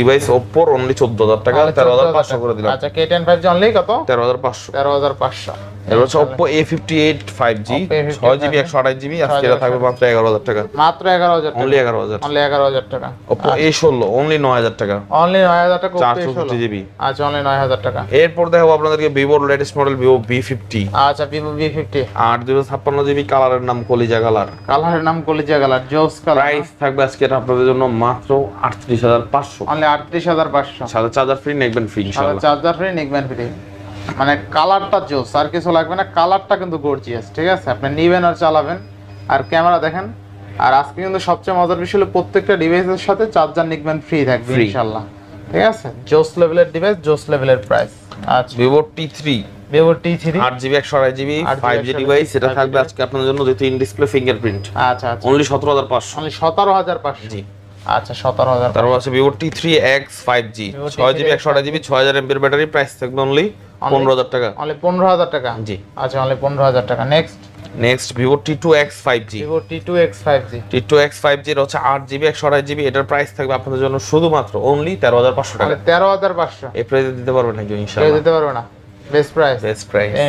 Device Oppo only 14000 টাকা, 13500 করে দিলাম। আচ্ছা K10 5G অনলি কত? 13500। 13500। এর হচ্ছে Oppo A58 5G 6GB 128GB, আজকে এটা থাকবে মাত্র 11000 টাকা। মাত্র 11000 টাকা, অনলি 11000, অনলি 11000 টাকা। Oppo A16 অনলি 9000 টাকা, অনলি 9000 টাকা। 464GB। আচ্ছা অনলি 9000 টাকা। এরপর দেখাবো আপনাদেরকে Vivo latest model Vivo V50। আচ্ছা Vivo V50 856GB, কালারের নাম কলিজা কালার। কালারের নাম কলিজা কালার, জোস কালার। প্রাইস থাকবে আজকে এটা আপনাদের জন্য মাত্র 38500, অনলি 38500। সাথে চার্জার ফ্রি, নেকবেন্ড ফ্রি ইনশাআল্লাহ। Charger free, neckband free. মানে কালারটা জোস, আর কিছু লাগবে না, কালারটা কিন্তু গর্জিয়াস। ঠিক আছে, আপনি নেবেন আর চালাবেন। আর ক্যামেরা দেখেন। আর আজকে কিন্তু সবচেয়ে মজার বিষয় হলো প্রত্যেকটা ডিভাইসের সাথে চার্জার নেকবেন্ড ফ্রি থাকবে ইনশাআল্লাহ। ঠিক আছে, জোস লেভেলের ডিভাইস, জোস লেভেলের প্রাইস। আচ্ছা Vivo T3 8GB 128GB 5G device, এটা থাকবে আজকে আপনাদের জন্য যেহেতু ইন ডিসপ্লে ফিঙ্গারপ্রিন্ট। আচ্ছা আচ্ছা অনলি 17500। অনলি 17500। জি আচ্ছা 17000। তারপর আছে Vivo T3X 5G 6GB 128GB 6000 mAh battery, price থাকবে অনলি 15000 টাকা। অনলি 15000 টাকা। জি আচ্ছা অনলি 15000 টাকা। Next Vivo T2X 5G Vivo T2X 5G T2X 5G এর হচ্ছে 8GB 128GB, এটার প্রাইস থাকবে আপনাদের জন্য শুধুমাত্র অনলি 13500 টাকা। 13500 এই প্রাইসে দিতে পারবেন নাকি কেউ ইনশাআল্লাহ? দিতে পারবে না, বেস্ট প্রাইস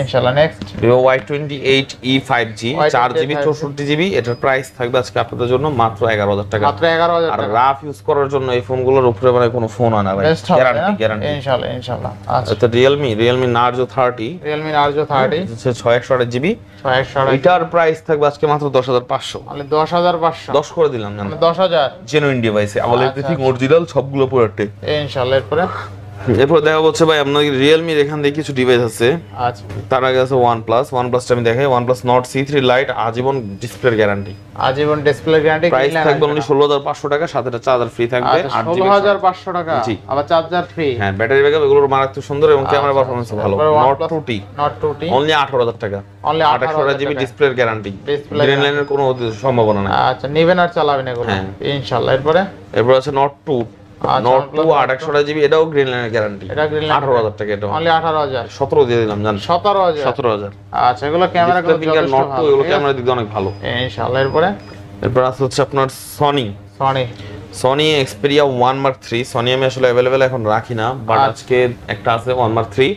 ইনশাআল্লাহ। Next Vivo Y28E 5G 4GB 64GB, এটার প্রাইস থাকবে আজকে আপনাদের জন্য মাত্র 11000 টাকা। মাত্র 11000 আর টাকা। রাফ ইউজ করার জন্য এই ফোনগুলোর উপরে মানে কোনো ফোন আনা ভাই, গ্যারান্টি ইনশাআল্লাহ। আচ্ছা এটা Realme Narzo 30 Realme Narzo 30 হচ্ছে 6128GB, 6128। এটার প্রাইস থাকবে আজকে মাত্র 10500। মানে 10500 10 করে দিলাম জানেন, মানে 10000 জেনুইন ডিভাইসে আমল এভরিথিং অরিজিনাল, সবগুলো প্রোডাক্টে ইনশাআল্লাহ। এরপর দেখা হচ্ছে ভাই আপনাদের Realme এখান থেকে কিছু ডিভাইস আছে। আচ্ছা তার আগে আছে OnePlusটা আমি দেখাই। OnePlus Nord C3 Lite আজীবন ডিসপ্লের গ্যারান্টি, আজীবন ডিসপ্লে গ্যারান্টি। প্রাইস থাকবে অনলি 16500 টাকা, সাথে একটা চার্জার ফ্রি থাকবে। 16500 টাকা, জি আবার চার্জার ফ্রি। হ্যাঁ, ব্যাটারি ব্যাকআপ এগুলোর মারাত্মক সুন্দর এবং ক্যামেরা পারফরম্যান্স ভালো। Nord 2T অনলি 18000 টাকা, অনলি 128GB ডিসপ্লের গ্যারান্টি, গ্রিন লাইনের কোনো সম্ভাবনা নাই। আচ্ছা নেবেন আর চালাবেন এগুলো ইনশাআল্লাহ। এরপর আছে Nord 2 828GB, এটাও গ্রিন লাইনের গ্যারান্টি, এটা গ্রিন লাইন 18000 টাকা, এটা অনলি 18000। 17 দিয়ে দিলাম জান, 17000। আচ্ছা এগুলো ক্যামেরা গুলো ফিঙ্গার Nord 2 এগুলো ক্যামেরা দিক দিয়ে অনেক ভালো ইনশাআল্লাহ। এরপর আছে হচ্ছে আপনার Sony Xperia 1 Mark 3। Sony আমি আসলে अवेलेबल এখন রাখি না, বাট আজকে একটা আছে 1 Mark 3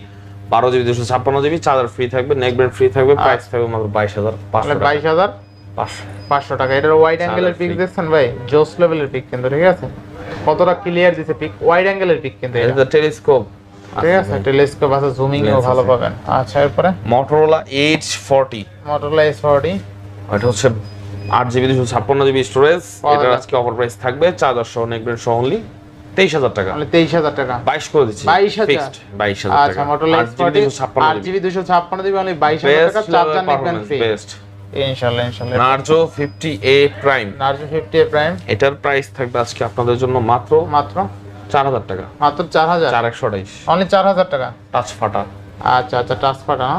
12GB 256GB, charger free থাকবে, নেক ব্যান্ড ফ্রি থাকবে, প্রাইস থাকবে মাত্র 22500 টাকা। 22500 টাকা। এটার ওয়াইড অ্যাঙ্গেলের পিক দেখছেন ভাই, জোস লেভেলের পিক কিন্তু। ঠিক আছে, কতটা ক্লিয়ার দিছে পিক, ওয়াইড অ্যাঙ্গেলের পিক কিন্তু। এটা টেলিস্কোপ, ঠিক আছে, টেলিস্কোপ আছে, জুমিং ও ভালো পাবেন। আচ্ছা এরপরে Motorola H40 এটা হচ্ছে 8GB 256GB স্টোরেজ, এটার আজকে অফার প্রাইস থাকবে চার্জার সহ নেক ব্যান্ড সহ অনলি 23000 টাকা। মানে 23000 টাকা 22 করে দিচ্ছি, 22000 টাকা। আচ্ছা Motorola H40 8GB 256GB only 22000 টাকা, চার্জার নেক ব্যান্ড ফ্রি ইনশাআল্লাহ। Narzo 50A Prime এটার প্রাইস থাকবে আজকে আপনাদের জন্য মাত্র 4000 টাকা, মাত্র 4000, 4128 অনলি 4000 টাকা। টাচ ফাটা। আচ্ছা টাচ ফাটা না,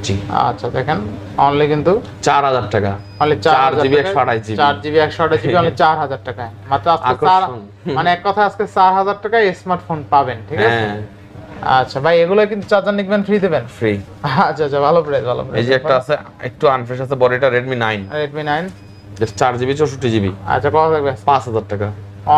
জি আচ্ছা দেখেন অনলি কিন্তু 4000 টাকা, only 4GB 128GB 4GB 128GB only 4000 টাকায় মাত্র। আজকে মানে এক কথা আজকে 4000 টাকায় স্মার্টফোন পাবেন। ঠিক আছে, আচ্ছা ভাই এগুলো কিন্তু চার্জার নিকবেন ফ্রি দেবেন, ফ্রি। আচ্ছা ভালো প্রাইস, ভালো প্রাইস। এই যে একটা আছে একটু আনফ্রেশ আছে বডিটা, Redmi 9 জাস্ট 4GB 64GB। আচ্ছা কত থাকবে? 5000 টাকা,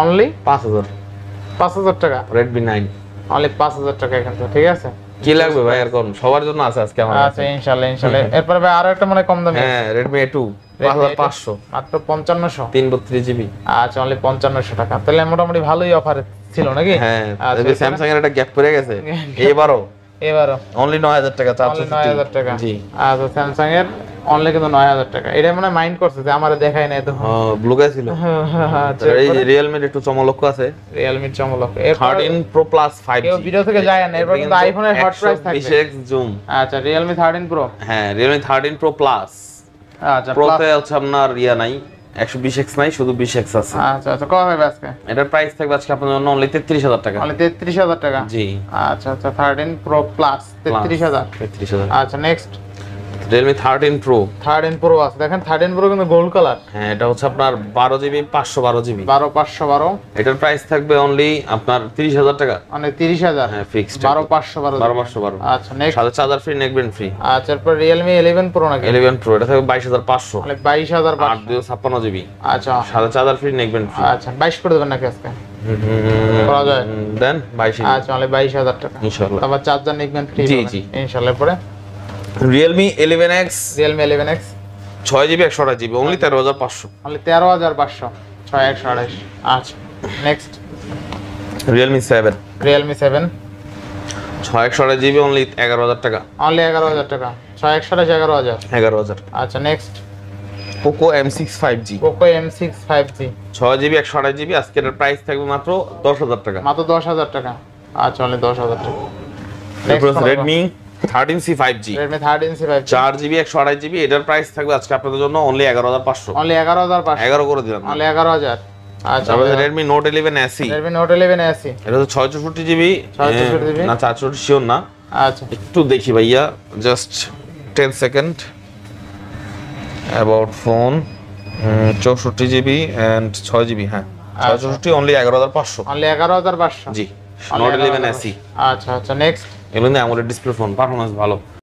অনলি 5000 টাকা, Redmi 9 অনলি 5000 টাকা এখান থেকে। ঠিক আছে, কি লাগবে ভাই আর কোন সবার জন্য আছে আজকে আমার কাছে। আচ্ছা ইনশাআল্লাহ। এরপর ভাই আরো একটা মানে কম দামি, হ্যাঁ Redmi A2 5500 মাত্র 5500 332GB। আচ্ছা অনলি 5500 টাকা। তাহলে মোটামুটি ভালোই অফার ছিল নাকি? হ্যাঁ, এই স্যামসাং এর একটা গ্যাপ পড়ে গেছে এবারও অনলি 9000 টাকা, 9000 টাকা। জি আচ্ছা স্যামসাং এর অনলি কিন্তু 9000 টাকা। এটা মানে মাইন্ড করছে যে আমারে দেখাই নাই তো। ব্লু গাই ছিল। আচ্ছা এই Realme এর একটু চমলক আছে, Realme এর চমলক 13 Pro Plus 5G। কেউ ভিডিও থেকে যায় না, এরপর কিন্তু আইফোনের হট প্রাইস থাকবে। 120x zoom. আচ্ছা Realme 13 Pro, হ্যাঁ Realme 13 Pro Plus। আচ্ছা Pro তে হচ্ছে আপনার নাই 120x নাই, শুধু 20x আছে। আচ্ছা কত হবে আজকে? এটার প্রাইস থাকবে আজকে আপনাদের জন্য অনলি 33000 টাকা, অনলি 33000 টাকা। জি আচ্ছা 13 Pro Plus 33000। আচ্ছা নেক্সট Realme 13 Pro আছে, দেখেন 13 Pro কিন্তু গোল্ড কালার। হ্যাঁ এটা হচ্ছে আপনার 12GB 512GB 12512। এটার প্রাইস থাকবে অনলি আপনার 30000 টাকা, মানে 30000। হ্যাঁ ফিক্সড 12512। আচ্ছা নেক্সট সাথে charger free, neck band free. আচ্ছা এরপর Realme 11 Pro নাকি? 11 Pro এটা থাকবে 22500, মানে 22500 856GB। আচ্ছা সাথে charger free, neck band free. আচ্ছা 22 করে দেবেন নাকি আজকে? করা যায়? দেন 22 আচ্ছা অনলি 22,000 টাকা ইনশাআল্লাহ। তারপর চার্জার নিবেন ফ্রি জি, পাবেন জি। ইনশাআল্লাহ। পরে Realme 11X Realme 11X 6GB 128GB only 13,500। Only 13,500 6128। আচ্ছা next Realme 7 Realme 7 6/128GB only 11,000 টাকা। অনলি 11,000 টাকা 6128 11,000। 11,000। আচ্ছা next Poco M6 5G Poco M6 5G 6GB 128GB আজকের প্রাইস থাকবে মাত্র 10,000 টাকা। মাত্র 10,000 টাকা। আচ্ছা অনলি 10,000 টাকা। তারপর Next Redmi 13C 5G Redmi 13C 5G 4GB 128GB এটার প্রাইস থাকবে আজকে আপনাদের জন্য অনলি 11,500। অনলি 11,500 11 করে দিলাম। অনলি 11,000। আচ্ছা তারপর Redmi Note 11 SE Redmi Note 11 SE এটা হচ্ছে 664GB 664GB না 464 শিওর না, আচ্ছা একটু দেখি ভাইয়া just 10 second. About phone 64GB and 6GB হ্যাঁ 664 অনলি 11,500। অনলি 11,500 জি Only Note 11 11,500 SE আচ্ছা আচ্ছা নেক্সট এগুলো AMOLED ডিসপ্লে ফোন পারফরম্যান্স ভালো।